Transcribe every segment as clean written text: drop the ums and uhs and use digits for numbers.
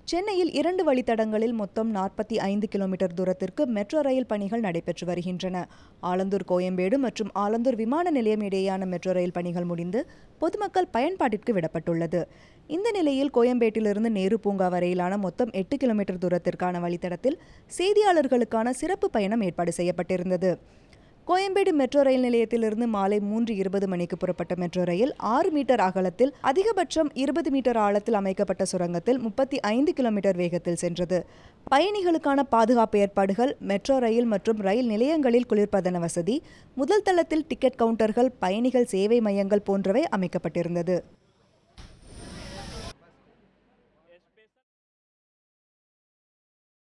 சென்னையில் 2 வழித்தடங்களில் மொத்தம் 45 கிலோமீட்டர் தூரத்திற்கு மெட்ரோ ரயில் பணிகள் நடைபெற்று வருகின்றன. ஆலந்தூர் கோயம்பேடு மற்றும் ஆலந்தூர் விமான நிலையம் இடையேயான மெட்ரோ ரயில் பணிகள் முடிந்து பொதுமக்கள் பயன்பாட்டிற்கு விடப்பட்டுள்ளது. இந்த நிலையில் கோயம்பேட்டிலிருந்து நேரு பூங்கா வரையிலான மொத்தம் 8 கிலோமீட்டர் தூரத்திற்கான வழித்தடத்தில் செய்தியாளர்களுக்கான சிறப்பு பயணம் ஏற்பாடு செய்யப்பட்டிருந்தது. கோயம்பேடு மெட்ரோ ரயில் நிலையத்திலிருந்து மாலை 3:20 மணிக்கு புறப்பட்ட மெட்ரோ ரயில் 6 மீட்டர் அகலத்தில் அதிகபட்சம் 20 மீட்டர் ஆழத்தில் அமைக்கப்பட்ட சுரங்கத்தில் 35 கிலோமீட்டர் வேகத்தில் சென்றது. பயணிகளுக்கான பாதுகாப்பு ஏற்பாடுகள், மெட்ரோ ரயில் மற்றும் ரயில் நிலையங்களில் குளிர்பதன வசதி, முதல் தளத்தில் டிக்கெட் கவுண்டர்கள், பயணிகள் சேவை மையங்கள் போன்றவை அமைக்கப்பட்டிருந்தது.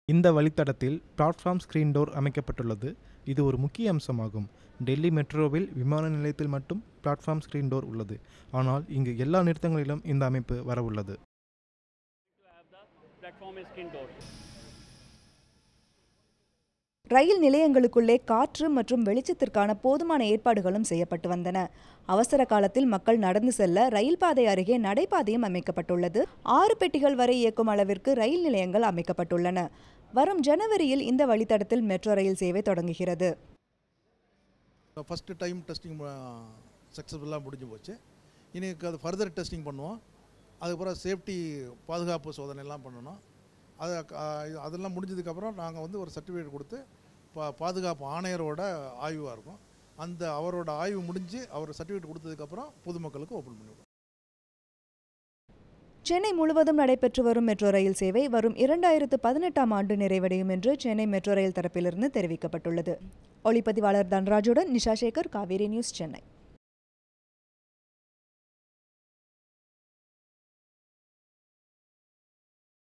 இந்த வழித்தடத்தில் பிளாட்ஃபார்ம் ஸ்கிரீன் டோர் அமைக்கப்பட்டுள்ளது. இது ஒரு முக்கிய அம்சமாகும். டெல்லி மெட்ரோவில் விமான நிலையத்தில் மட்டும் பிளாட்ஃபார்ம் ஸ்கிரீன் டோர் உள்ளது. ஆனால் இங்கு எல்லா நிறுத்தங்களிலும் இந்த அமைப்பு வரவுள்ளது. ரயில் நிலையங்களுக்குள்ளே காற்று மற்றும் வெளிச்சத்திற்கான போதுமான ஏற்பாடுகளும் செய்யப்பட்டு வந்தன. அவசர காலத்தில் மக்கள் நடந்து செல்ல ரயில் பாதை அருகே நடைபாதையும் அமைக்கப்பட்டுள்ளது. 6 பெட்டிகள் வரை இயக்கும் அளவிற்கு ரயில் நிலையங்கள் அமைக்கப்பட்டுள்ளன. வரும் ஜனவரியில் இந்த வழித்தடத்தில் மெட்ரோ ரயில் சேவை தொடங்குகிறது. ஃபர்ஸ்ட் டைம் டெஸ்டிங் சக்ஸஸ்ஃபுல்லாக முடிஞ்சு போச்சு. இனி அது ஃபர்தர் டெஸ்டிங் பண்ணுவோம். அதுக்கப்புறம் சேஃப்டி பாதுகாப்பு சோதனை எல்லாம் பண்ணணும். அதெல்லாம் முடிஞ்சதுக்கப்புறம் நாங்கள் ஒரு சர்டிஃபிகேட் கொடுத்து பாதுகாப்பு ஆணையரோட ஆய்வாக இருக்கும். அவரோட ஆய்வு முடிஞ்சு அவர் சர்டிஃபிகேட் கொடுத்ததுக்கப்புறம் பொதுமக்களுக்கு ஓப்பன் பண்ணிவிடுவோம். சென்னை முழுவதும் நடைபெற்று வரும் மெட்ரோ ரயில் சேவை வரும் 2018ஆம் ஆண்டு நிறைவடையும் என்று சென்னை மெட்ரோ ரயில் தரப்பிலிருந்து தெரிவிக்கப்பட்டுள்ளது. ஒளிப்பதிவாளர் தன்ராஜுடன் நிஷா சேகர், காவேரி நியூஸ், சென்னை.